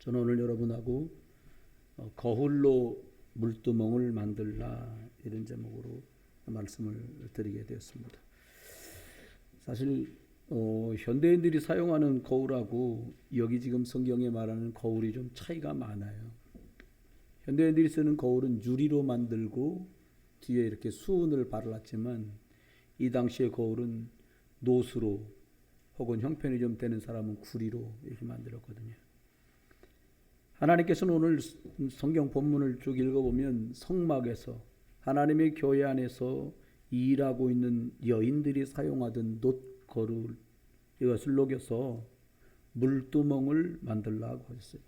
저는 오늘 여러분하고 거울로 물두멍을 만들라 이런 제목으로 말씀을 드리게 되었습니다. 사실 현대인들이 사용하는 거울하고 여기 지금 성경에 말하는 거울이 좀 차이가 많아요. 현대인들이 쓰는 거울은 유리로 만들고 뒤에 이렇게 수은을 발랐지만 이 당시의 거울은 노수로 혹은 형편이 좀 되는 사람은 구리로 이렇게 만들었거든요. 하나님께서는 오늘 성경 본문을 쭉 읽어보면 성막에서 하나님의 교회 안에서 일하고 있는 여인들이 사용하던 놋거울 이것을 녹여서 물두멍을 만들라고 하셨어요.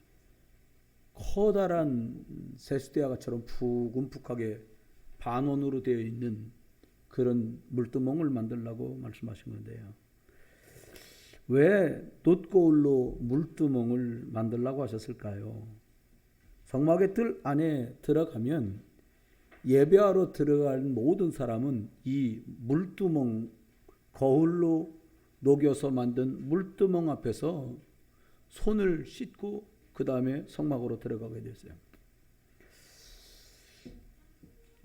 커다란 세수대야가처럼 푸근푹하게 반원으로 되어 있는 그런 물두멍을 만들라고 말씀하신 건데요. 왜 놋거울로 물두멍을 만들라고 하셨을까요? 성막의 뜰 안에 들어가면 예배하러 들어간 모든 사람은 이 물두멍, 거울로 녹여서 만든 물두멍 앞에서 손을 씻고 그 다음에 성막으로 들어가게 됐어요.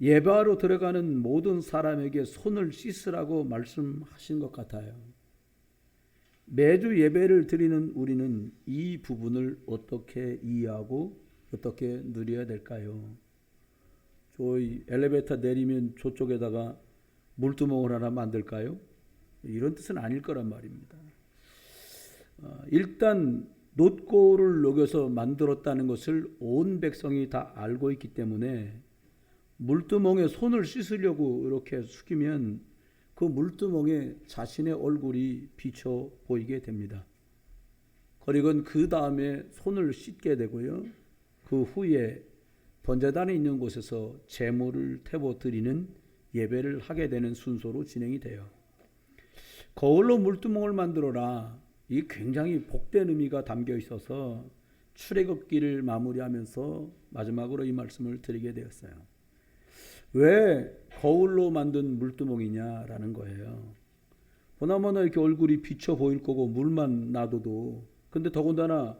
예배하러 들어가는 모든 사람에게 손을 씻으라고 말씀하신 것 같아요. 매주 예배를 드리는 우리는 이 부분을 어떻게 이해하고 어떻게 누려야 될까요? 저희 엘리베이터 내리면 저쪽에다가 물두멍을 하나 만들까요? 이런 뜻은 아닐 거란 말입니다. 일단 놋고를 녹여서 만들었다는 것을 온 백성이 다 알고 있기 때문에 물두멍에 손을 씻으려고 이렇게 숙이면 그 물두멍에 자신의 얼굴이 비쳐 보이게 됩니다. 그리고 그 다음에 손을 씻게 되고요. 그 후에 번제단에 있는 곳에서 제물을 태워 드리는 예배를 하게 되는 순서로 진행이 돼요. 거울로 물두멍을 만들어라. 이 굉장히 복된 의미가 담겨 있어서 출애굽기를 마무리하면서 마지막으로 이 말씀을 드리게 되었어요. 왜 거울로 만든 물두멍이냐라는 거예요. 보나마나 이렇게 얼굴이 비쳐 보일 거고 물만 놔둬도, 근데 더군다나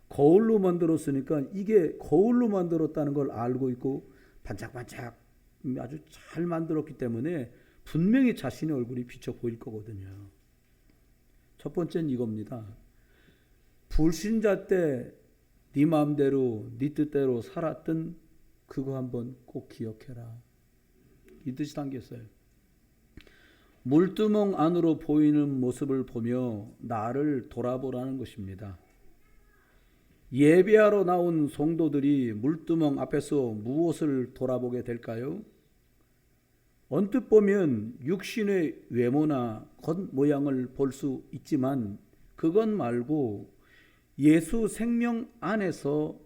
거울로 만들었으니까 이게 거울로 만들었다는 걸 알고 있고 반짝반짝 아주 잘 만들었기 때문에 분명히 자신의 얼굴이 비쳐 보일 거거든요. 첫 번째는 이겁니다. 불신자 때 네 마음대로 네 뜻대로 살았던 그거 한번 꼭 기억해라. 이 뜻이 담겼어요. 물두멍 안으로 보이는 모습을 보며 나를 돌아보라는 것입니다. 예배하러 나온 성도들이 물두멍 앞에서 무엇을 돌아보게 될까요? 언뜻 보면 육신의 외모나 겉모양을 볼 수 있지만 그것 말고 예수 생명 안에서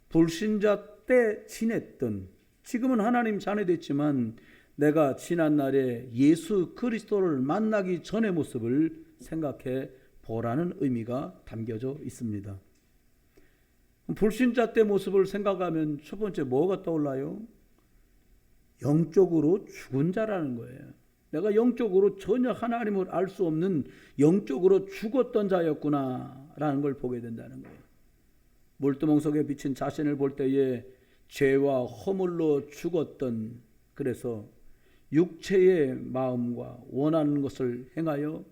불신자 때 지냈던, 지금은 하나님 자녀 됐지만 내가 지난날에 예수 그리스도를 만나기 전의 모습을 생각해 보라는 의미가 담겨져 있습니다. 불신자 때 모습을 생각하면 첫 번째 뭐가 떠올라요? 영적으로 죽은 자라는 거예요. 내가 영적으로 전혀 하나님을 알 수 없는 영적으로 죽었던 자였구나라는 걸 보게 된다는 거예요. 물두멍 속에 비친 자신을 볼 때에 죄와 허물로 죽었던, 그래서 육체의 마음과 원하는 것을 행하여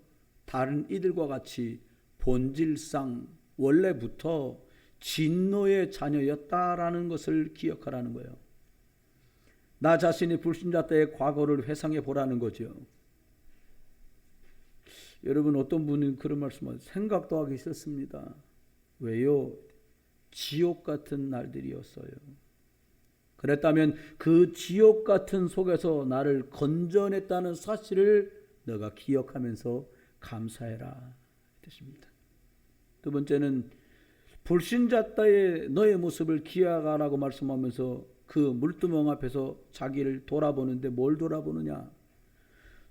다른 이들과 같이 본질상 원래부터 진노의 자녀였다라는 것을 기억하라는 거예요. 나 자신이 불신자 때의 과거를 회상해 보라는 거죠. 여러분, 어떤 분은 그런 말씀을 생각도 하기 싫습니다. 왜요? 지옥 같은 날들이었어요. 그랬다면 그 지옥 같은 속에서 나를 건져냈다는 사실을 너가 기억하면서 감사해라 뜻입니다. 두 번째는 불신자 때의 너의 모습을 기억하라고 말씀하면서 그 물두멍 앞에서 자기를 돌아보는데 뭘 돌아보느냐?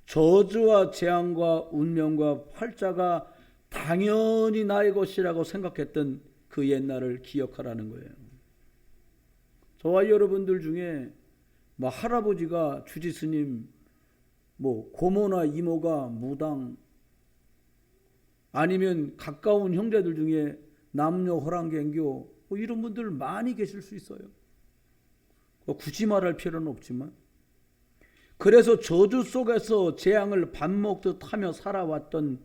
저주와 재앙과 운명과 활자가 당연히 나의 것이라고 생각했던 그 옛날을 기억하라는 거예요. 저와 여러분들 중에 할아버지가 주지스님, 고모나 이모가 무당, 아니면 가까운 형제들 중에 남녀 호랑개교 이런 분들 많이 계실 수 있어요. 굳이 말할 필요는 없지만, 그래서 저주 속에서 재앙을 밥 먹듯 하며 살아왔던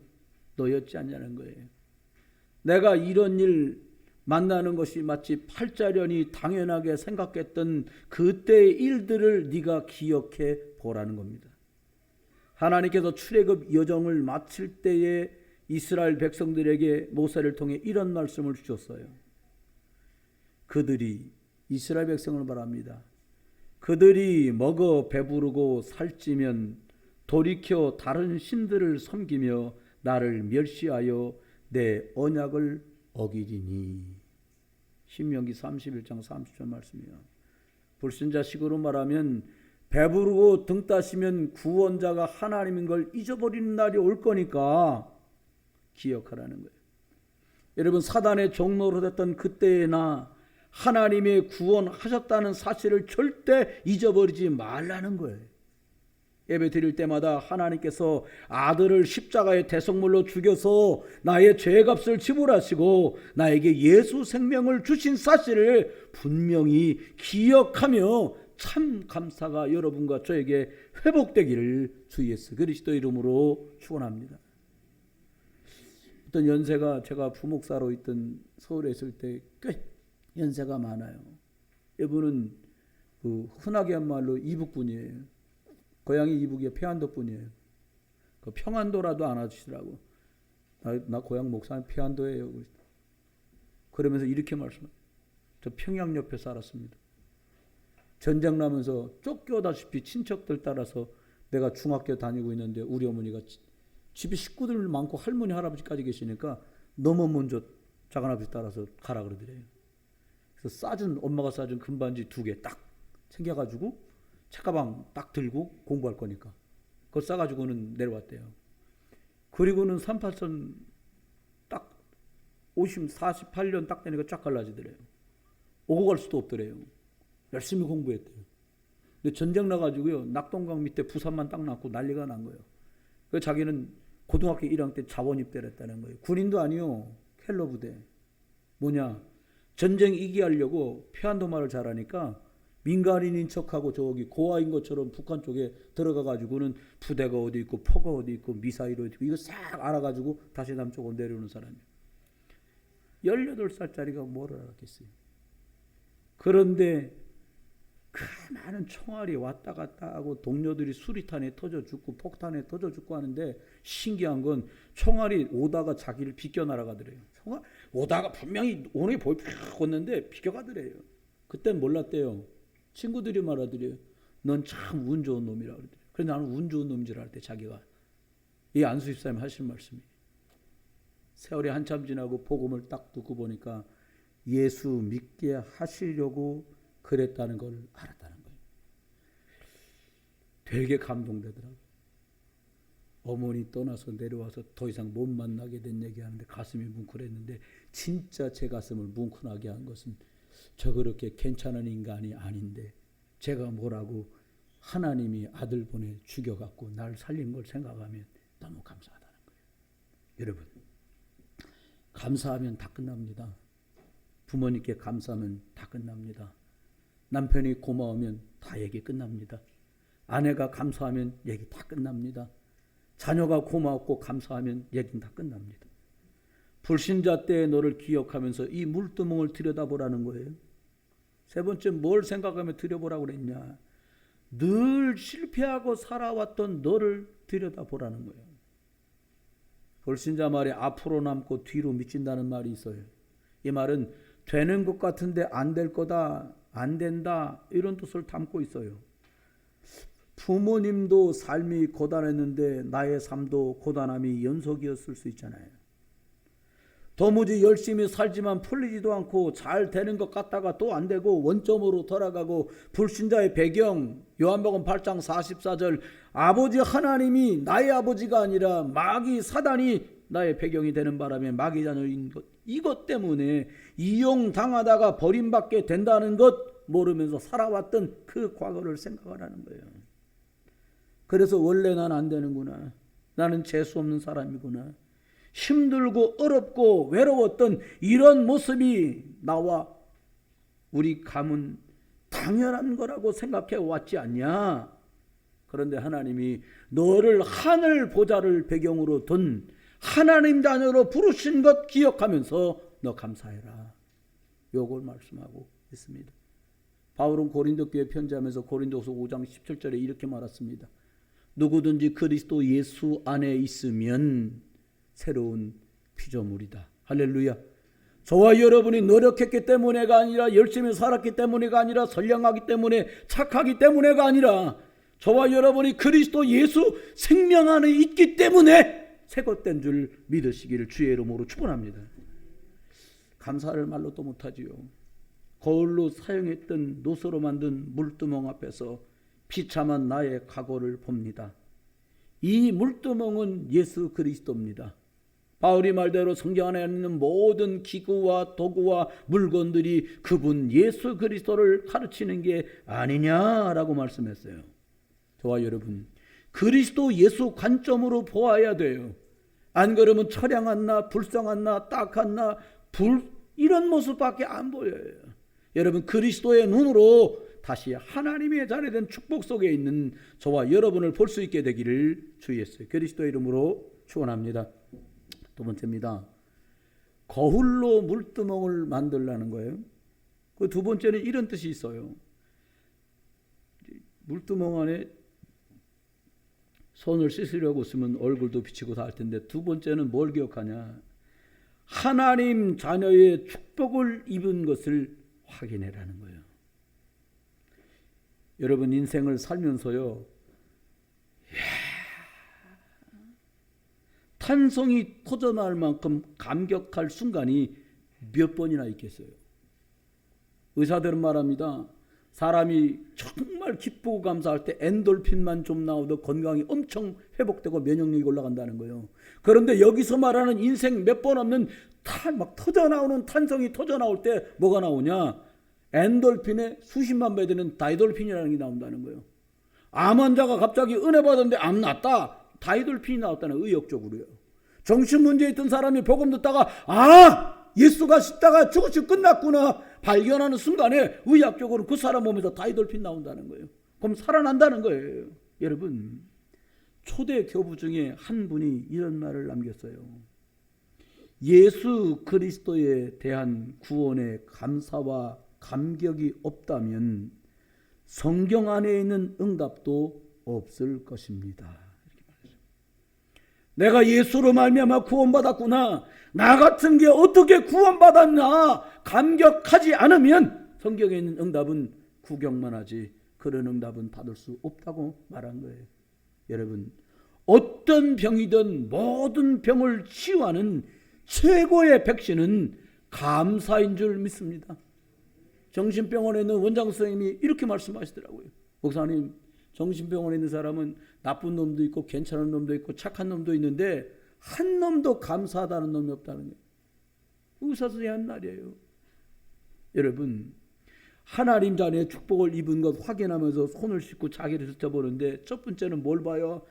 너였지 않냐는 거예요. 내가 이런 일 만나는 것이 마치 팔자련이 당연하게 생각했던 그때의 일들을 네가 기억해 보라는 겁니다. 하나님께서 출애굽 여정을 마칠 때에 이스라엘 백성들에게 모세를 통해 이런 말씀을 주셨어요. 그들이, 이스라엘 백성을 말합니다. 그들이 먹어 배부르고 살찌면 돌이켜 다른 신들을 섬기며 나를 멸시하여 내 언약을 어기리니. 신명기 31장 30절 말씀이에요. 불신자식으로 말하면 배부르고 등 따시면 구원자가 하나님인 걸 잊어버리는 날이 올 거니까 기억하라는 거예요. 여러분, 사단의 종로로 됐던 그때나 하나님의 구원하셨다는 사실을 절대 잊어버리지 말라는 거예요. 예배 드릴 때마다 하나님께서 아들을 십자가의 대속물로 죽여서 나의 죄값을 지불하시고 나에게 예수 생명을 주신 사실을 분명히 기억하며 참 감사가 여러분과 저에게 회복되기를 주 예수 그리스도 이름으로 축원합니다. 어떤 연세가, 제가 부목사로 있던 서울에 있을 때 꽤 연세가 많아요. 이분은 흔하게 한 말로 이북분이에요. 고향이 이북이에요. 평안도 분이에요. 평안도라도 안아주시더라고. 나 고향 목사님 평안도예요. 그러면서 이렇게 말씀해요. 저 평양 옆에 살았습니다. 전쟁 나면서 쫓겨다시피 친척들 따라서 내가 중학교 다니고 있는데 우리 어머니가 집에 식구들 많고 할머니 할아버지까지 계시니까 너무 먼저 작은아버지 따라서 가라 그러더래요. 그래서 엄마가 싸준 금반지 2개 딱 챙겨가지고 책가방 딱 들고 공부할 거니까 그걸 싸가지고는 내려왔대요. 그리고는 38선 딱 48년 딱 되니까 쫙 갈라지더래요. 오고 갈 수도 없더래요. 열심히 공부했대요. 근데 전쟁 나가지고요, 낙동강 밑에 부산만 딱 났고 난리가 난 거예요. 그래서 자기는 고등학교 1학년 때 자원 입대를 했다는 거예요. 군인도 아니요, 켈러 부대. 뭐냐, 전쟁 이기하려고 평안도 말을 잘하니까 민간인인 척하고 저기 고아인 것처럼 북한 쪽에 들어가가지고는 부대가 어디 있고 포가 어디 있고 미사일이 어디 있고 이거 싹 알아가지고 다시 남쪽으로 내려오는 사람이에요. 18살짜리가 뭘 알았겠어요. 그런데 그 많은 총알이 왔다 갔다 하고 동료들이 수리탄에 터져 죽고 폭탄에 터져 죽고 하는데 신기한 건 총알이 오다가 자기를 비껴 날아가더래요. 총알 오다가 분명히 오는 게 보였는데 비껴가더래요. 그땐 몰랐대요. 친구들이 말하더래요. 넌 참 운 좋은 놈이라 그러더래요. 그래서 나는 운 좋은 놈인 줄 알았대. 자기가. 이 안수 집사님 하신 말씀이. 세월이 한참 지나고 복음을 딱 듣고 보니까 예수 믿게 하시려고 그랬다는 걸 알았다는 거예요. 되게 감동되더라고요. 어머니 떠나서 내려와서 더 이상 못 만나게 된 얘기하는데 가슴이 뭉클했는데 진짜 제 가슴을 뭉클하게 한 것은 저 그렇게 괜찮은 인간이 아닌데 제가 뭐라고 하나님이 아들 보내 죽여갖고 날 살린 걸 생각하면 너무 감사하다는 거예요. 여러분, 감사하면 다 끝납니다. 부모님께 감사하면 다 끝납니다. 남편이 고마우면 다 얘기 끝납니다. 아내가 감사하면 얘기 다 끝납니다. 자녀가 고맙고 감사하면 얘기는 다 끝납니다. 불신자 때의 너를 기억하면서 이 물두멍을 들여다보라는 거예요. 세 번째, 뭘 생각하며 들여보라고 그랬냐. 늘 실패하고 살아왔던 너를 들여다보라는 거예요. 불신자 말에 앞으로 남고 뒤로 미친다는 말이 있어요. 이 말은 되는 것 같은데 안 될 거다, 안 된다, 이런 뜻을 담고 있어요. 부모님도 삶이 고단했는데 나의 삶도 고단함이 연속이었을 수 있잖아요. 도무지 열심히 살지만 풀리지도 않고 잘 되는 것 같다가 또 안 되고 원점으로 돌아가고 불신자의 배경, 요한복음 8장 44절, 아버지 하나님이 나의 아버지가 아니라 마귀 사단이 나의 배경이 되는 바람에 마귀 자녀인 것, 이것 때문에 이용당하다가 버림받게 된다는 것 모르면서 살아왔던 그 과거를 생각하라는 거예요. 그래서 원래 난 안 되는구나, 나는 재수 없는 사람이구나, 힘들고 어렵고 외로웠던 이런 모습이 나와 우리 감은 당연한 거라고 생각해 왔지 않냐? 그런데 하나님이 너를 하늘 보좌를 배경으로 둔 하나님 자녀로 부르신 것 기억하면서 너 감사해라. 요걸 말씀하고 있습니다. 바울은 고린도 교회 편지하면서 고린도서 5장 17절에 이렇게 말했습니다. 누구든지 그리스도 예수 안에 있으면 새로운 피조물이다. 할렐루야. 저와 여러분이 노력했기 때문에가 아니라 열심히 살았기 때문에가 아니라 선량하기 때문에 착하기 때문에가 아니라 저와 여러분이 그리스도 예수 생명 안에 있기 때문에 새것된 줄 믿으시기를 주의 이름으로 축원합니다. 감사를 말로도 못하지요. 거울로 사용했던 노소로 만든 물두멍 앞에서 비참한 나의 각오를 봅니다. 이 물두멍은 예수 그리스도입니다. 바울이 말대로 성경 안에 있는 모든 기구와 도구와 물건들이 그분 예수 그리스도를 가르치는 게 아니냐라고 말씀했어요. 저와 여러분, 그리스도 예수 관점으로 보아야 돼요. 안 그러면 처량한 나, 불쌍한 나, 딱한 나, 이런 모습밖에 안 보여요. 여러분, 그리스도의 눈으로 다시 하나님의 자리된 축복 속에 있는 저와 여러분을 볼 수 있게 되기를 주의했어요. 그리스도의 이름으로 축원합니다. 두 번째입니다. 거울로 물두멍을 만들라는 거예요. 그 두 번째는 이런 뜻이 있어요. 물두멍 안에 손을 씻으려고 쓰면 얼굴도 비치고 다 할 텐데, 두 번째는 뭘 기억하냐? 하나님 자녀의 축복을 입은 것을 확인해라는 거예요. 여러분, 인생을 살면서요, 탄성이 터져나올 만큼 감격할 순간이 몇 번이나 있겠어요. 의사들은 말합니다. 사람이 정말 기쁘고 감사할 때 엔돌핀만 좀 나오도 건강이 엄청 회복되고 면역력이 올라간다는 거예요. 그런데 여기서 말하는 인생 몇 번 없는 막 터져나오는 탄성이 터져나올 때 뭐가 나오냐? 엔돌핀의 수십만 배 되는 다이돌핀이라는 게 나온다는 거예요. 암 환자가 갑자기 은혜 받았는데 암 났다. 다이돌핀이 나왔다는, 의학적으로요. 정신문제 있던 사람이 복음 듣다가 예수가 십자가 죽으시고 끝났구나 발견하는 순간에 의학적으로 그 사람 몸에서 다이돌핀 나온다는 거예요. 그럼 살아난다는 거예요. 여러분, 초대 교부 중에 한 분이 이런 말을 남겼어요. 예수 그리스도에 대한 구원의 감사와 감격이 없다면 성경 안에 있는 응답도 없을 것입니다. 이렇게 말했어요. 내가 예수로 말미암아 구원받았구나, 나 같은 게 어떻게 구원받았나 감격하지 않으면 성경에 있는 응답은 구경만 하지 그런 응답은 받을 수 없다고 말한 거예요. 여러분, 어떤 병이든 모든 병을 치유하는 최고의 백신은 감사인 줄 믿습니다. 정신병원에 있는 원장 선생님이 이렇게 말씀하시더라고요. 목사님, 정신병원에 있는 사람은 나쁜 놈도 있고 괜찮은 놈도 있고 착한 놈도 있는데 한 놈도 감사하다는 놈이 없다는 거예요. 의사 선생님이 한 말이에요. 여러분, 하나님 자녀의 축복을 입은 것 확인하면서 손을 씻고 자기를 스쳐보는데 첫 번째는 뭘 봐요?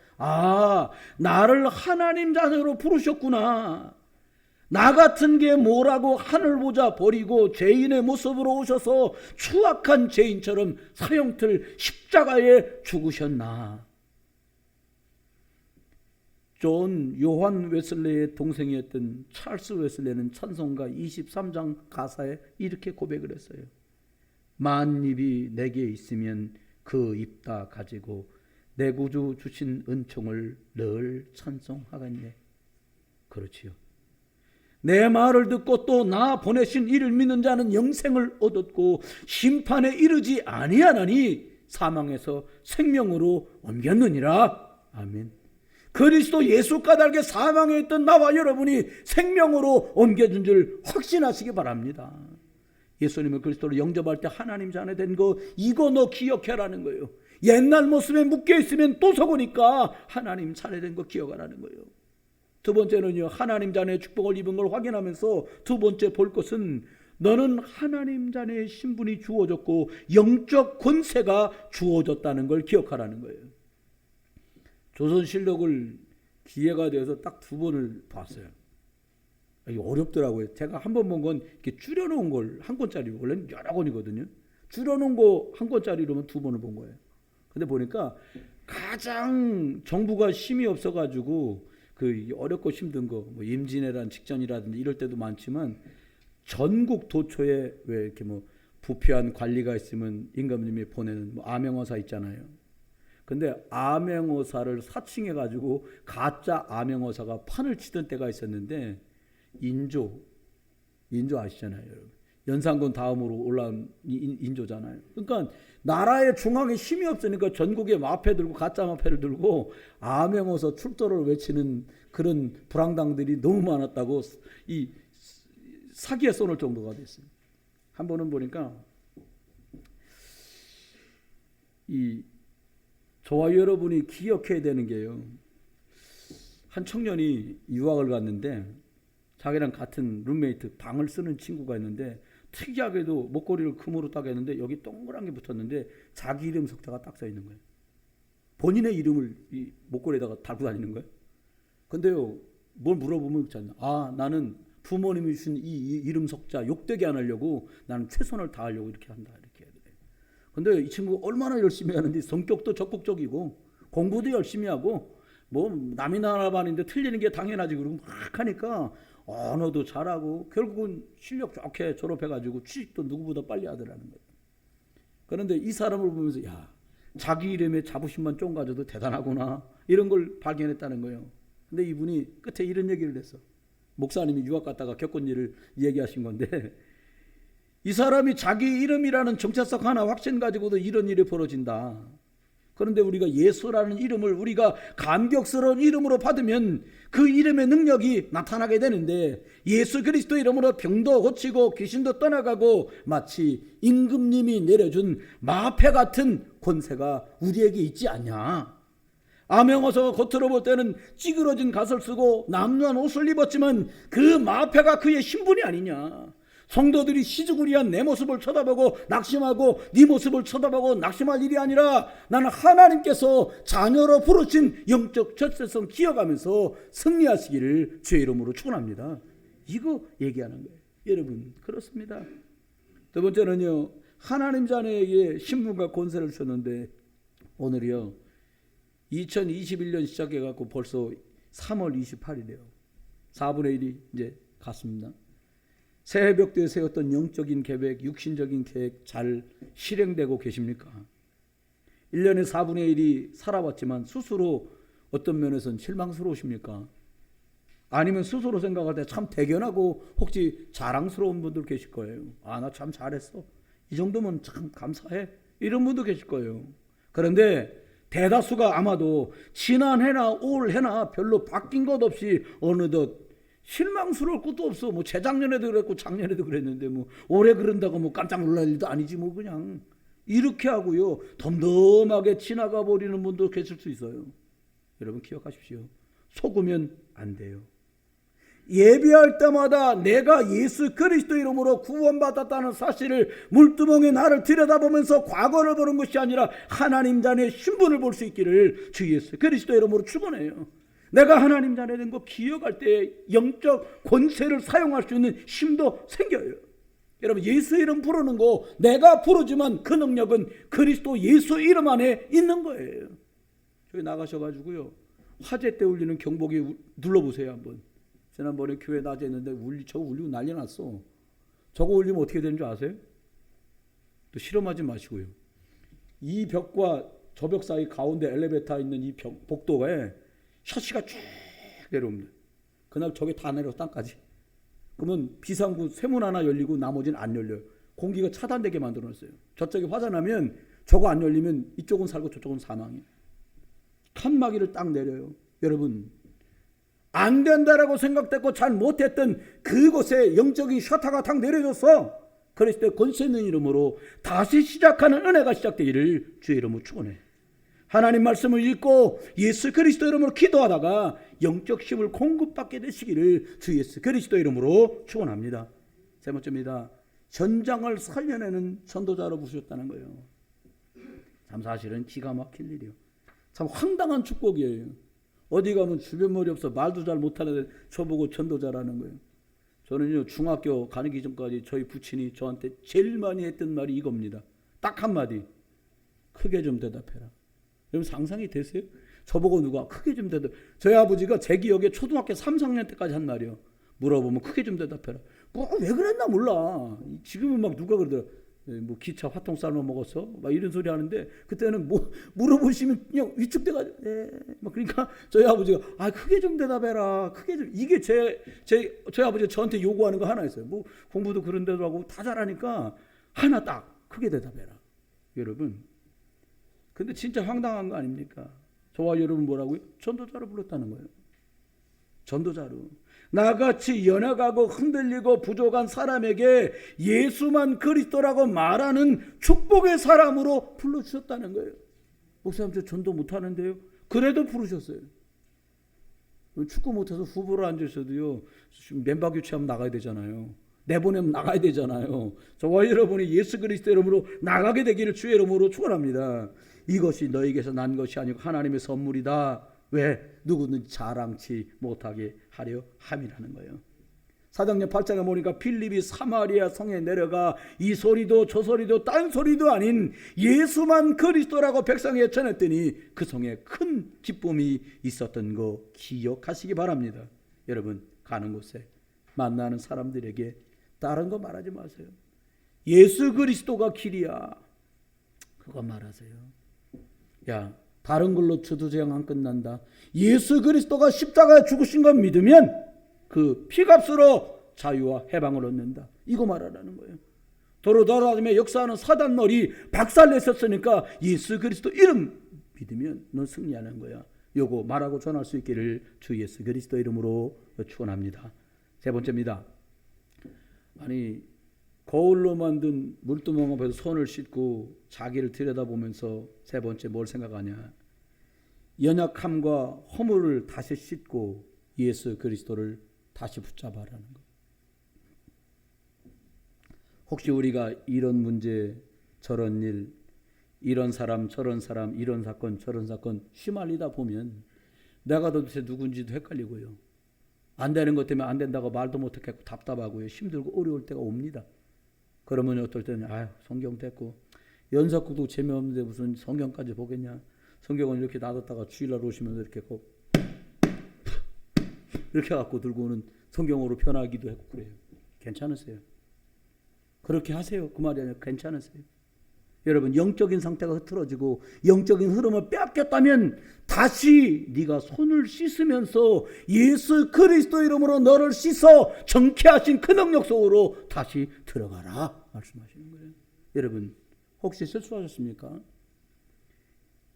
나를 하나님 자녀로 부르셨구나. 나 같은 게 뭐라고 하늘 보자 버리고 죄인의 모습으로 오셔서 추악한 죄인처럼 사형틀 십자가에 죽으셨나. 존 요한 웨슬레의 동생이었던 찰스 웨슬레는 찬송가 23장 가사에 이렇게 고백을 했어요. 만입이 내게 있으면 그 입 다 가지고 내 구주 주신 은총을 늘 찬송하겠네. 그렇지요. 내 말을 듣고 또 나 보내신 이를 믿는 자는 영생을 얻었고 심판에 이르지 아니하나니 사망에서 생명으로 옮겼느니라. 아멘. 그리스도 예수 까닭에 사망에 있던 나와 여러분이 생명으로 옮겨준 줄 확신하시기 바랍니다. 예수님을 그리스도로 영접할 때 하나님 자녀 된 거, 이거 너 기억해라는 거예요. 옛날 모습에 묶여 있으면 또 속으니까 하나님 자녀 된 거 기억하라는 거예요. 두 번째는요, 하나님 자녀의 축복을 입은 걸 확인하면서 두 번째 볼 것은 너는 하나님 자녀의 신분이 주어졌고 영적 권세가 주어졌다는 걸 기억하라는 거예요. 조선실록을 기회가 되어서 딱 두 번을 봤어요. 이게 어렵더라고요. 제가 한 번 본 건 이렇게 줄여놓은 걸 한 권짜리, 원래는 여러 권이거든요. 줄여놓은 거 한 권짜리로만 두 번을 본 거예요. 근데 보니까 가장 정부가 힘이 없어가지고 그 어렵고 힘든 거, 뭐 임진왜란 직전이라든지 이럴 때도 많지만 전국 도처에 왜 이렇게 뭐 부패한 관리가 있으면 임금님이 보내는 뭐 암행어사 있잖아요. 근데 암행어사를 사칭해 가지고 가짜 암행어사가 판을 치던 때가 있었는데 인조 아시잖아요, 여러분. 연산군 다음으로 올라온 인조잖아요. 그러니까 나라의 중앙에 힘이 없으니까 전국에 마패 들고 가짜 마패를 들고 암행어사 출도를 외치는 그런 불황당들이 너무 많았다고 이 사기에 쏘는 정도가 됐어요. 한 번은 보니까 이 저와 여러분이 기억해야 되는 게요. 한 청년이 유학을 갔는데 자기랑 같은 룸메이트 방을 쓰는 친구가 있는데 특이하게도 목걸이를 금으로 딱 했는데 여기 동그란 게 붙었는데 자기 이름 석자가 딱 써 있는 거예요. 본인의 이름을 이 목걸이에다가 달고 다니는 거예요. 근데요, 뭘 물어보면 있잖아요. 아, 나는 부모님이 주신 이 이름 석자 욕되게 안 하려고 나는 최선을 다하려고 이렇게 한다. 이렇게 해야 돼. 근데 이 친구 얼마나 열심히 하는지 성격도 적극적이고 공부도 열심히 하고 뭐 남이 나라 반인데 틀리는 게 당연하지 그러고 막 하니까 언어도 잘하고 결국은 실력 좋게 졸업해가지고 취직도 누구보다 빨리 하더라는 거예요. 그런데 이 사람을 보면서 야, 자기 이름에 자부심만 좀 가져도 대단하구나 이런 걸 발견했다는 거예요. 근데 이분이 끝에 이런 얘기를 했어. 목사님이 유학 갔다가 겪은 일을 얘기하신 건데 이 사람이 자기 이름이라는 정체성 하나 확신 가지고도 이런 일이 벌어진다. 그런데 우리가 예수라는 이름을 우리가 감격스러운 이름으로 받으면 그 이름의 능력이 나타나게 되는데 예수 그리스도 이름으로 병도 고치고 귀신도 떠나가고 마치 임금님이 내려준 마패 같은 권세가 우리에게 있지 않냐. 암행어사가 겉으로 볼 때는 찌그러진 갓을 쓰고 남루한 옷을 입었지만 그 마패가 그의 신분이 아니냐. 성도들이 시주구리한 내 모습을 쳐다보고 낙심하고 네 모습을 쳐다보고 낙심할 일이 아니라 나는 하나님께서 자녀로 부르신 영적 절세성 기억하면서 승리하시기를 주의 이름으로 축원합니다. 이거 얘기하는 거예요. 여러분 그렇습니다. 두 번째는요, 하나님 자녀에게 신분과 권세를 주셨는데 오늘이요 2021년 시작해갖고 벌써 3월 28일이에요. 4분의 1이 이제 갔습니다. 새해벽 때 세웠던 영적인 계획, 육신적인 계획 잘 실행되고 계십니까? 1년에 4분의 1이 살아왔지만 스스로 어떤 면에서는 실망스러우십니까? 아니면 스스로 생각할 때 참 대견하고 혹시 자랑스러운 분들 계실 거예요. 아, 나 참 잘했어. 이 정도면 참 감사해. 이런 분도 계실 거예요. 그런데 대다수가 아마도 지난해나 올해나 별로 바뀐 것 없이 어느덧 실망스러울 것도 없어. 뭐 재작년에도 그랬고 작년에도 그랬는데 뭐 올해 그런다고 뭐 깜짝 놀랄 일도 아니지 뭐 그냥 이렇게 하고요 덤덤하게 지나가 버리는 분도 계실 수 있어요. 여러분 기억하십시오. 속으면 안 돼요. 예배할 때마다 내가 예수 그리스도 이름으로 구원받았다는 사실을 물두멍에 나를 들여다보면서 과거를 보는 것이 아니라 하나님 자녀의 신분을 볼 수 있기를 주 예수 그리스도 이름으로 축원해요. 내가 하나님 자녀 된 거 기억할 때 영적 권세를 사용할 수 있는 힘도 생겨요. 여러분 예수 이름 부르는 거 내가 부르지만 그 능력은 그리스도 예수 이름 안에 있는 거예요. 저기 나가셔가지고요 화재 때 울리는 경보기 눌러보세요 한번. 지난번에 교회 낮에 했는데 저거 울리고 난리 났어. 저거 울리면 어떻게 되는 줄 아세요? 또 실험하지 마시고요. 이 벽과 저 벽 사이 가운데 엘리베이터 있는 이 복도에 셔츠가 쭉 내려옵니다. 그날 저게 다 내려서 땅까지. 그러면 비상구 쇠문 하나 열리고 나머지는 안 열려요. 공기가 차단되게 만들어놨어요. 저쪽에 화재 나면 저거 안 열리면 이쪽은 살고 저쪽은 사망이에요. 칸막이를 딱 내려요. 여러분 안 된다라고 생각됐고 잘 못했던 그곳에 영적인 셔터가 탁 내려졌어. 그리스도의 권세 있는 이름으로 다시 시작하는 은혜가 시작되기를 주의 이름으로 축원해. 하나님 말씀을 읽고 예수 그리스도 이름으로 기도하다가 영적 힘을 공급받게 되시기를 주 예수 그리스도 이름으로 축원합니다. 세 번째입니다. 전장을 살려내는 전도자로 부르셨다는 거예요. 참 사실은 기가 막힐 일이에요. 참 황당한 축복이에요. 어디 가면 주변 머리 없어 말도 잘 못하는데 저보고 전도자라는 거예요. 저는요 중학교 가기 전까지 저희 부친이 저한테 제일 많이 했던 말이 이겁니다. 딱 한마디. 크게 좀 대답해라. 여러분 상상이 되세요? 저보고 누가 크게 좀 대답. 저희 아버지가 제 기억에 초등학교 3, 4학년 때까지 한 말이요. 물어보면 크게 좀 대답해라. 뭐 왜 그랬나 몰라. 지금은 막 누가 그러더라. 뭐 기차 화통 삶아 먹었어? 막 이런 소리 하는데 그때는 뭐 물어보시면 그냥 위축돼가지고 막 그러니까 저희 아버지가 크게 좀 대답해라. 크게 좀. 이게 저희 아버지가 저한테 요구하는 거 하나 있어요. 뭐 공부도 그런 데도 하고 다 잘하니까 하나 딱 크게 대답해라. 여러분. 근데 진짜 황당한 거 아닙니까? 저와 여러분 뭐라고요? 전도자로 불렀다는 거예요. 전도자로. 나같이 연약하고 흔들리고 부족한 사람에게 예수만 그리스도라고 말하는 축복의 사람으로 불러주셨다는 거예요. 목사님 저 전도 못하는데요. 그래도 부르셨어요. 축구 못해서 후보로 앉으셔도요. 멤버 교체하면 나가야 되잖아요. 내보내면 나가야 되잖아요. 저와 여러분이 예수 그리스도 이름으로 나가게 되기를 주의 이름으로 축원합니다. 이것이 너에게서 난 것이 아니고 하나님의 선물이다. 왜? 누구든지 자랑치 못하게 하려 함이라는 거예요. 사도행전 8장에 보니까 필립이 사마리아 성에 내려가 이 소리도 저 소리도 딴 소리도 아닌 예수만 그리스도라고 백성에게 전했더니 그 성에 큰 기쁨이 있었던 거 기억하시기 바랍니다. 여러분 가는 곳에 만나는 사람들에게 다른 거 말하지 마세요. 예수 그리스도가 길이야. 그거 말하세요. 야 다른 걸로 주도제양 안 끝난다. 예수 그리스도가 십자가에 죽으신 걸 믿으면 그 피값으로 자유와 해방을 얻는다. 이거 말하라는 거예요. 도로 돌아다니며 역사하는 사단 머리 박살냈었으니까 예수 그리스도 이름 믿으면 넌 승리하는 거야. 요거 말하고 전할 수 있기를 주 예수 그리스도 이름으로 축원합니다. 세 번째입니다. 거울로 만든 물두멍 앞에서 손을 씻고 자기를 들여다보면서 세 번째 뭘 생각하냐. 연약함과 허물을 다시 씻고 예수 그리스도를 다시 붙잡아라는 것. 혹시 우리가 이런 문제, 저런 일, 이런 사람, 저런 사람, 이런 사건, 저런 사건 휘말리다 보면 내가 도대체 누군지도 헷갈리고요. 안 되는 것 때문에 안 된다고 말도 못하겠고 답답하고요. 힘들고 어려울 때가 옵니다. 그러면 어떨 때는 성경 됐고 연석국도 재미없는데 무슨 성경까지 보겠냐. 성경은 이렇게 놔뒀다가 주일날 오시면서 이렇게 갖고 들고 오는 성경으로 변하기도 했고 그래요. 괜찮으세요? 그렇게 하세요. 그 말이 아니라 괜찮으세요? 여러분 영적인 상태가 흐트러지고 영적인 흐름을 빼앗겼다면 다시 네가 손을 씻으면서 예수 그리스도 이름으로 너를 씻어 정케하신 그 능력 속으로 다시 들어가라 말씀하시는 거예요. 여러분 혹시 실수하셨습니까?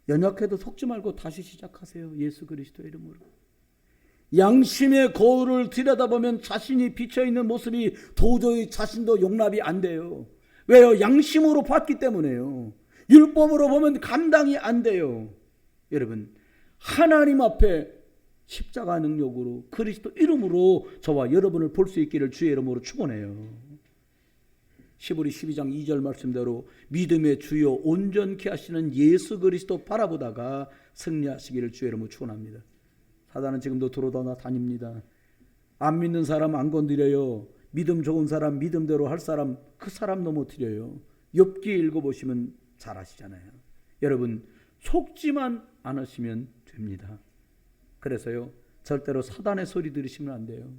연약해도 속지 말고 다시 시작하세요. 예수 그리스도 이름으로. 양심의 거울을 들여다보면 자신이 비쳐있는 모습이 도저히 자신도 용납이 안 돼요. 왜요? 양심으로 봤기 때문에요. 율법으로 보면 감당이 안 돼요. 여러분 하나님 앞에 십자가 능력으로 그리스도 이름으로 저와 여러분을 볼 수 있기를 주의 이름으로 축원해요. 시브리 12장 2절 말씀대로 믿음의 주요 온전케 하시는 예수 그리스도 바라보다가 승리하시기를 주의 이름으로 축원합니다. 사단은 지금도 돌아다닙니다. 안 믿는 사람 안 건드려요. 믿음 좋은 사람 믿음대로 할 사람 그 사람 넘어뜨려요. 욥기 읽어보시면 잘 아시잖아요. 여러분 속지만 않으시면 됩니다. 그래서요 절대로 사단의 소리 들으시면 안 돼요.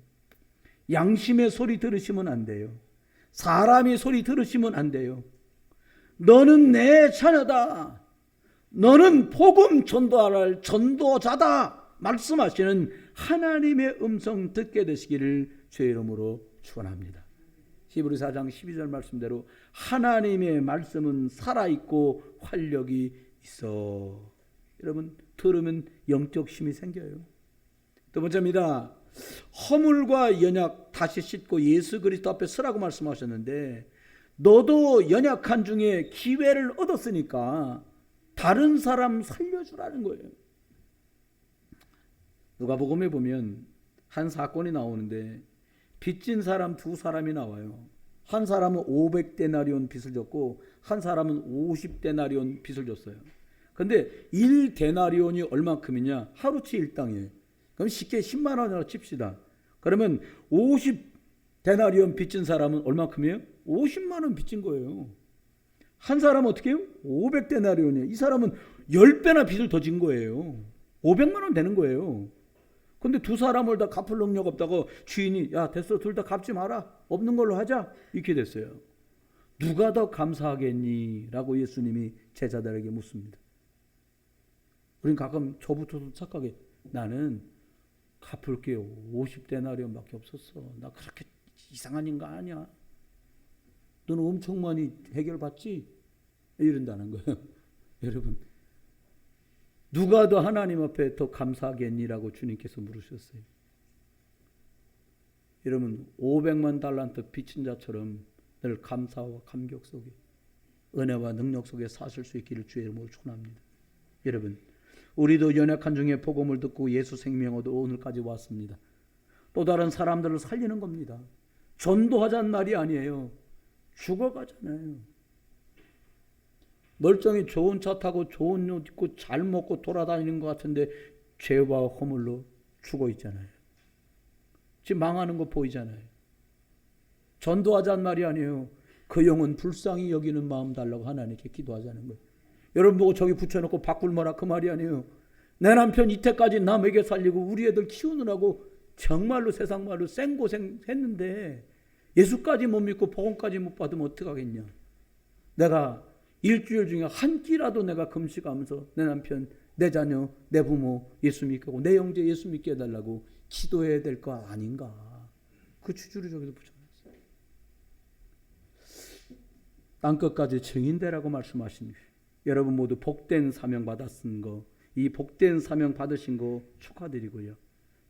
양심의 소리 들으시면 안 돼요. 사람의 소리 들으시면 안 돼요. 너는 내 자녀다. 너는 복음 전도할 전도자다. 말씀하시는 하나님의 음성 듣게 되시기를 주의 이름으로 축원합니다. 히브리 4장 12절 말씀대로 하나님의 말씀은 살아있고 활력이 있어. 여러분 들으면 영적 힘이 생겨요. 두 번째입니다. 허물과 연약 다시 씻고 예수 그리스도 앞에 서라고 말씀하셨는데 너도 연약한 중에 기회를 얻었으니까 다른 사람 살려주라는 거예요. 누가복음에 보면 한 사건이 나오는데 빚진 사람 두 사람이 나와요. 한 사람은 500데나리온 빚을 졌고 한 사람은 50데나리온 빚을 졌어요. 근데 1데나리온이 얼마큼이냐? 하루치 일당이에요. 그럼 쉽게 10만 원이라고 칩시다. 그러면 데나리온 빚진 사람은 얼마큼이에요? 50만 원 빚진 거예요. 한 사람은 어떻게 해요? 500데나리온이에요. 이 사람은 10배나 빚을 더 진 거예요. 500만 원 되는 거예요. 근데 두 사람을 다 갚을 능력 없다고 주인이 야 됐어 둘 다 갚지 마라 없는 걸로 하자 이렇게 됐어요. 누가 더 감사하겠니? 라고 예수님이 제자들에게 묻습니다. 우린 가끔 저부터도 착하게 나는 갚을 게 50데나리온밖에 없었어. 나 그렇게 이상한 인간 아니야. 너는 엄청 많이 해결받지? 이런다는 거예요. 여러분 누가 더 하나님 앞에 더 감사하겠니라고 주님께서 물으셨어요. 여러분 500만 달란트 빚진 자처럼 늘 감사와 감격 속에 은혜와 능력 속에 사실 수 있기를 주의 이름으로 축원합니다. 여러분 우리도 연약한 중에 복음을 듣고 예수 생명 얻어 오늘까지 왔습니다. 또 다른 사람들을 살리는 겁니다. 전도하자는 말이 아니에요. 죽어가잖아요. 멀쩡히 좋은 차 타고 좋은 옷 입고 잘 먹고 돌아다니는 것 같은데 죄와 허물로 죽어 있잖아요. 지금 망하는 거 보이잖아요. 전도하자는 말이 아니에요. 그 영혼 불쌍히 여기는 마음 달라고 하나님께 기도하자는 거예요. 여러분 보고 저기 붙여놓고 바꿀 마라 그 말이 아니에요. 내 남편 이때까지 나 먹여 살리고 우리 애들 키우느라고 정말로 세상 말로 생고생 했는데 예수까지 못 믿고 복음까지 못 받으면 어떡하겠냐. 내가 일주일 중에 한 끼라도 내가 금식하면서 내 남편, 내 자녀, 내 부모 예수 믿게 하고 내 형제 예수 믿게 해달라고 기도해야 될 거 아닌가. 그 주주를 저기서 붙여놨어요. 땅끝까지 증인되라고 말씀하십니다. 여러분 모두 복된 사명 받았은 거, 이 복된 사명 받으신 거 축하드리고요.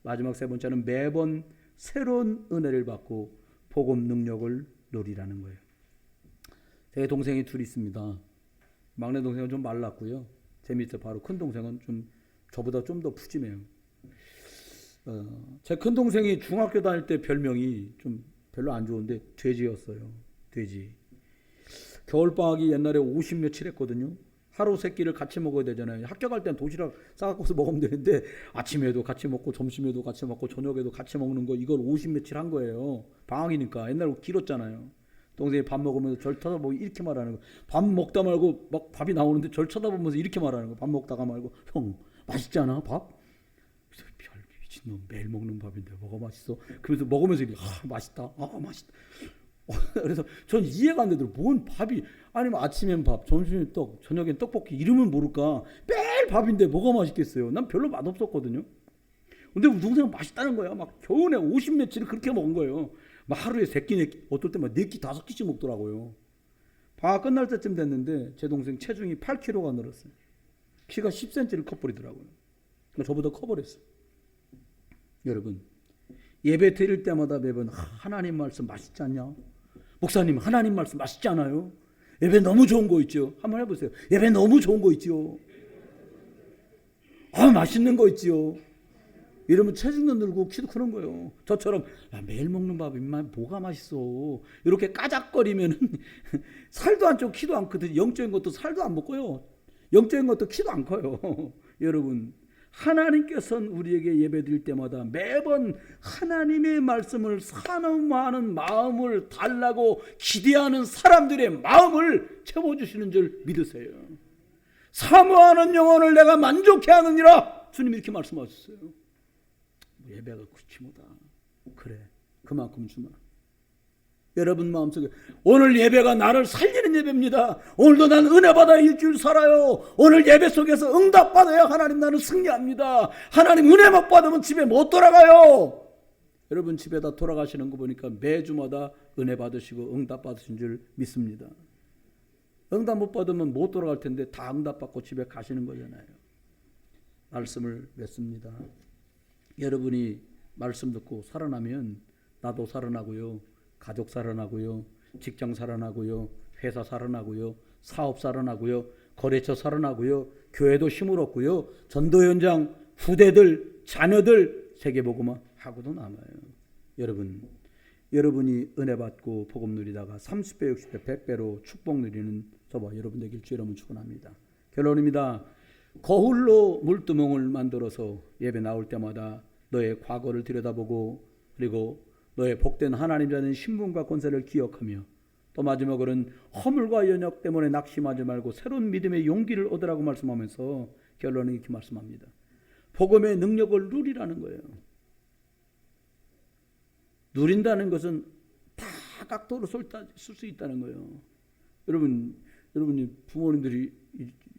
마지막 세 번째는 매번 새로운 은혜를 받고 복음 능력을 누리라는 거예요. 제 동생이 둘 있습니다. 막내 동생은 좀 말랐고요. 제 밑에 바로 큰 동생은 좀 저보다 좀 더 푸짐해요. 제 큰 동생이 중학교 다닐 때 별명이 좀 별로 안 좋은데 돼지였어요. 돼지. 겨울방학이 옛날에 50 며칠 했거든요. 하루 세 끼를 같이 먹어야 되잖아요. 학교 갈 땐 도시락 싸갖고서 먹으면 되는데 아침에도 같이 먹고 점심에도 같이 먹고 저녁에도 같이 먹는 거 이걸 50 며칠 한 거예요. 방학이니까. 옛날에 길었잖아요. 동생이 밥 먹으면서 절 쳐다보고 이렇게 말하는 거. 밥 먹다 말고 막 밥이 나오는데 절 쳐다보면서 이렇게 말하는 거. 밥 먹다가 말고 형 맛있지 않아 밥? 별 미친놈 매일 먹는 밥인데 뭐가 맛있어? 그러면서 먹으면서 이렇게 맛있다. 맛있다. 그래서 전 이해가 안 되더라고요. 뭔 밥이 아니면 아침엔 밥, 점심엔 떡, 저녁엔 떡볶이 이름은 모를까. 매일 밥인데 뭐가 맛있겠어요. 난 별로 맛없었거든요. 근데 우리 동생은 맛있다는 거야. 막 겨우내 50 며칠을 그렇게 먹은 거예요. 막 하루에 3끼, 4끼, 어떨 때만 4끼, 5끼씩 먹더라고요. 방학 끝날 때쯤 됐는데 제 동생 체중이 8kg가 늘었어요. 키가 10cm를 커버리더라고요. 저보다 커버렸어요. 여러분 예배 드릴 때마다 매번 하나님 말씀 맛있지 않냐? 목사님 하나님 말씀 맛있지 않아요? 예배 너무 좋은 거 있죠? 한번 해보세요. 예배 너무 좋은 거 있죠? 맛있는 거 있지요? 이러면 체중도 늘고 키도 크는 거예요. 저처럼 매일 먹는 밥이 뭐가 맛있어? 이렇게 까작거리면 살도 안 쪄 키도 안 크듯이 영적인 것도 살도 안 먹고요. 영적인 것도 키도 안 커요. 여러분 하나님께서는 우리에게 예배드릴 때마다 매번 하나님의 말씀을 사모하는 마음을 달라고 기대하는 사람들의 마음을 채워주시는 줄 믿으세요. 사모하는 영혼을 내가 만족해 하느니라 주님이 이렇게 말씀하셨어요. 예배가 그렇지 뭐다. 그래 그만큼 주마. 여러분 마음속에 오늘 예배가 나를 살리는 예배입니다. 오늘도 난 은혜 받아 일주일 살아요. 오늘 예배 속에서 응답 받아야 하나님 나는 승리합니다. 하나님 은혜 못 받으면 집에 못 돌아가요. 여러분 집에 다 돌아가시는 거 보니까 매주마다 은혜 받으시고 응답 받으신 줄 믿습니다. 응답 못 받으면 못 돌아갈 텐데 다 응답 받고 집에 가시는 거잖아요. 말씀을 맺습니다. 여러분이 말씀 듣고 살아나면 나도 살아나고요. 가족 살아나고요. 직장 살아나고요. 회사 살아나고요. 사업 살아나고요. 거래처 살아나고요. 교회도 힘을 얻고요. 전도 현장 후대들 자녀들 세계복음화 하고도 남아요. 여러분이 은혜 받고 복음 누리다가 30배 60배 100배로 축복 누리는 저와 여러분 되길 주의 이름으로 축원합니다. 결론입니다. 거울로 물두멍을 만들어서 예배 나올 때마다 너의 과거를 들여다보고 그리고 너의 복된 하나님 자는 신분과 권세를 기억하며 또 마지막으로는 허물과 연약 때문에 낙심하지 말고 새로운 믿음의 용기를 얻으라고 말씀하면서 결론은 이렇게 말씀합니다. 복음의 능력을 누리라는 거예요. 누린다는 것은 다각도로 쓸 수 있다는 거예요. 여러분이 부모님들이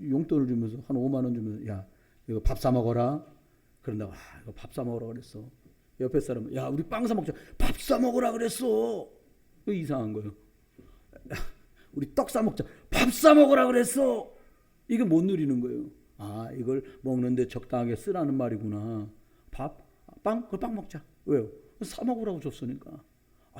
용돈을 주면서 한 5만 원 주면서 야 이거 밥 사 먹어라. 그런다고 이거 밥 사 먹으라 그랬어. 옆에 사람은 야 우리 빵 사 먹자. 밥 사 먹으라 그랬어. 이거 이상한 거예요. 우리 떡 사 먹자. 밥 사 먹으라 그랬어. 이게 못 누리는 거예요. 이걸 먹는데 적당하게 쓰라는 말이구나. 빵 먹자. 왜요? 사 먹으라고 줬으니까.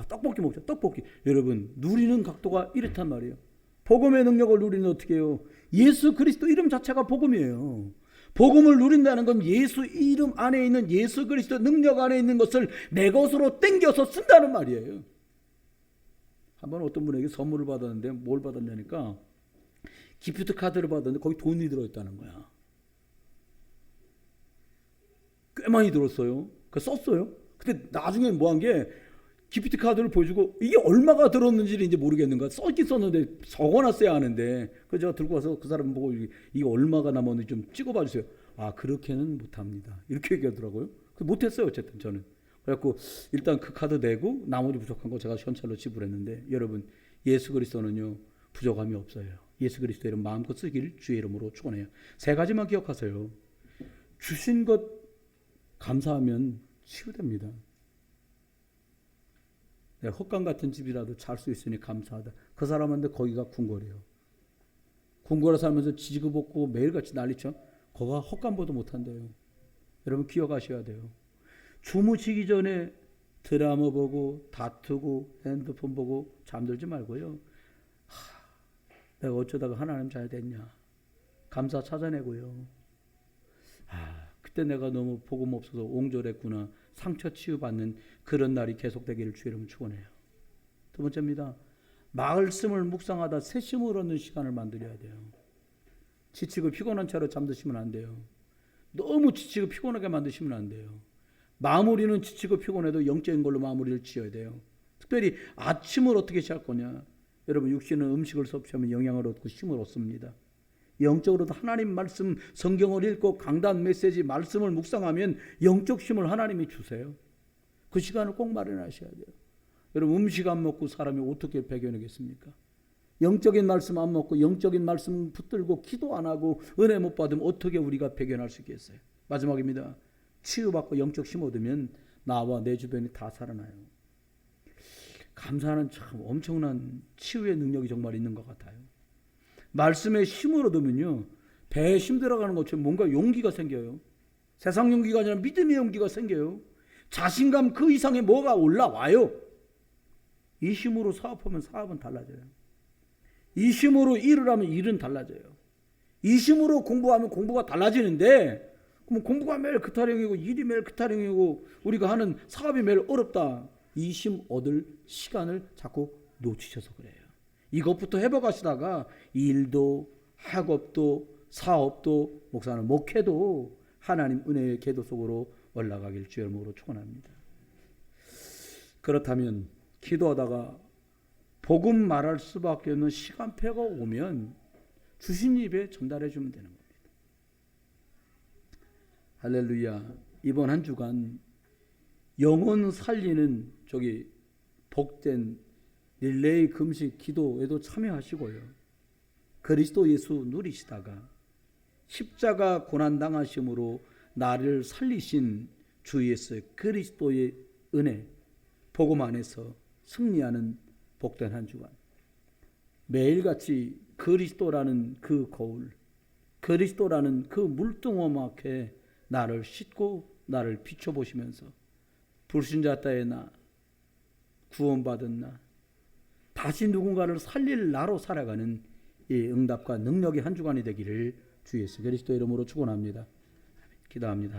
떡볶이 먹자. 떡볶이. 여러분 누리는 각도가 이렇단 말이에요. 복음의 능력을 누리는 어떻게 해요? 예수 그리스도 이름 자체가 복음이에요. 복음을 누린다는 건 예수 이름 안에 있는 예수 그리스도 능력 안에 있는 것을 내 것으로 땡겨서 쓴다는 말이에요. 한번 어떤 분에게 선물을 받았는데 뭘 받았냐니까 기프트 카드를 받았는데 거기 돈이 들어있다는 거야. 꽤 많이 들었어요. 그 썼어요. 근데 나중에 뭐 한 게 기프트 카드를 보여주고 이게 얼마가 들었는지를 이제 모르겠는 거야. 써있긴 썼는데 적어놨어야 하는데 그래서 제가 들고 와서 그 사람 보고 이게 얼마가 남았는지 좀 찍어봐 주세요. 그렇게는 못합니다. 이렇게 얘기하더라고요. 못했어요. 어쨌든 저는. 그래갖고 일단 그 카드 내고 나머지 부족한 거 제가 현찰로 지불했는데 여러분 예수 그리스도는요 부족함이 없어요. 예수 그리스도 이름 마음껏 쓰기를 주의 이름으로 축원해요. 3가지만 기억하세요. 주신 것 감사하면 치유됩니다. 내가 헛간 같은 집이라도 잘 수 있으니 감사하다. 그 사람한테 거기가 궁궐이에요. 궁궐에 살면서 지지고 볶고 매일같이 난리쳐. 거기가 헛간보도 못한대요. 여러분 기억하셔야 돼요. 주무시기 전에 드라마 보고 다투고 핸드폰 보고 잠들지 말고요. 내가 어쩌다가 하나님 잘 됐냐. 감사 찾아내고요. 그때 내가 너무 복음 없어서 옹졸했구나. 상처 치유받는 그런 날이 계속되기를 주의 이름으로 축원해요. 2번째입니다. 말씀을 묵상하다 새심을 얻는 시간을 만들어야 돼요. 지치고 피곤한 채로 잠드시면 안 돼요. 너무 지치고 피곤하게 만드시면 안 돼요. 마무리는 지치고 피곤해도 영적인 걸로 마무리를 지어야 돼요. 특별히 아침을 어떻게 시작할 거냐. 여러분 육신은 음식을 섭취하면 영양을 얻고 힘을 얻습니다. 영적으로도 하나님 말씀 성경을 읽고 강단 메시지 말씀을 묵상하면 영적 힘을 하나님이 주세요. 그 시간을 꼭 마련하셔야 돼요. 여러분 음식 안 먹고 사람이 어떻게 배겨내겠습니까? 영적인 말씀 안 먹고 영적인 말씀 붙들고 기도 안 하고 은혜 못 받으면 어떻게 우리가 배겨날 수 있겠어요? 마지막입니다. 치유받고 영적 힘 얻으면 나와 내 주변이 다 살아나요. 감사하는 참 엄청난 치유의 능력이 정말 있는 것 같아요. 말씀에 힘을 얻으면요 배에 힘 들어가는 것처럼 뭔가 용기가 생겨요. 세상 용기가 아니라 믿음의 용기가 생겨요. 자신감 그 이상의 뭐가 올라와요. 이 힘으로 사업하면 사업은 달라져요. 이 힘으로 일을 하면 일은 달라져요. 이 힘으로 공부하면 공부가 달라지는데 그럼 공부가 매일 그 타령이고 일이 매일 그 타령이고 우리가 하는 사업이 매일 어렵다. 이 힘 얻을 시간을 자꾸 놓치셔서 그래요. 이것부터 해봐가시다가 일도 학업도 사업도 목사는 목회도 하나님 은혜의 궤도 속으로 올라가길 주의 이름으로 축원합니다. 그렇다면 기도하다가 복음 말할 수밖에 없는 시간표가 오면 주신 입에 전달해 주면 되는 겁니다. 할렐루야. 이번 한 주간 영혼 살리는 복된 릴레이 금식 기도에도 참여하시고요. 그리스도 예수 누리시다가 십자가 고난당하심으로 나를 살리신 주 예수 그리스도의 은혜 복음 안에서 승리하는 복된 한 주간 매일같이 그리스도라는 그 거울 그리스도라는 그 물등엄 앞에 나를 씻고 나를 비춰보시면서 불신자 따의 나 구원받은 나 다시 누군가를 살릴 나로 살아가는 이 응답과 능력의 한 주간이 되기를 주 예수 그리스도 이름으로 축원합니다. 기도합니다.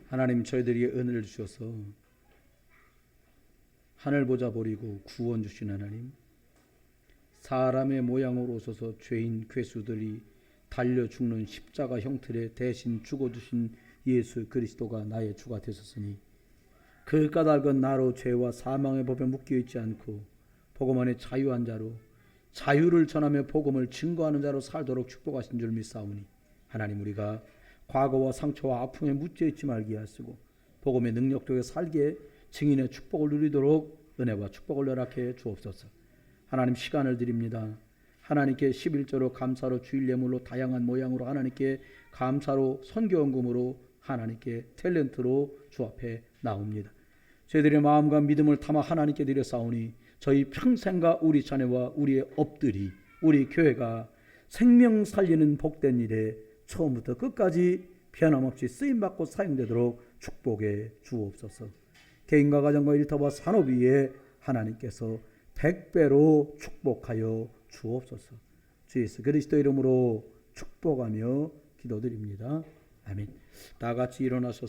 하나님 저희들에게 은혜를 주셔서 하늘 보자 버리고 구원 주신 하나님 사람의 모양으로 오셔서 죄인 괴수들이 달려 죽는 십자가 형틀에 대신 죽어주신 예수 그리스도가 나의 주가 되셨으니 그 까닭은 나로 죄와 사망의 법에 묶여 있지 않고 복음 안에 자유한 자로 자유를 전하며 복음을 증거하는 자로 살도록 축복하신 줄 믿사오니 하나님 우리가 과거와 상처와 아픔에 묻혀 있지 말게 하시고 복음의 능력 속에 살게 증인의 축복을 누리도록 은혜와 축복을 허락해 주옵소서. 하나님 시간을 드립니다. 하나님께 11조로 감사로 주일 예물로 다양한 모양으로 하나님께 감사로 선교원금으로 하나님께 탤런트로 주 앞에 나옵니다. 저희들의 마음과 믿음을 담아 하나님께 드렸사오니 저희 평생과 우리 자녀와 우리의 업들이 우리 교회가 생명 살리는 복된 일에 처음부터 끝까지 변함없이 쓰임받고 사용되도록 축복해 주옵소서. 개인과 가정과 일터와 산업 위에 하나님께서 100배로 축복하여 주옵소서. 주 예수 그리스도 이름으로 축복하며 기도드립니다. 아멘. 다 같이 일어나서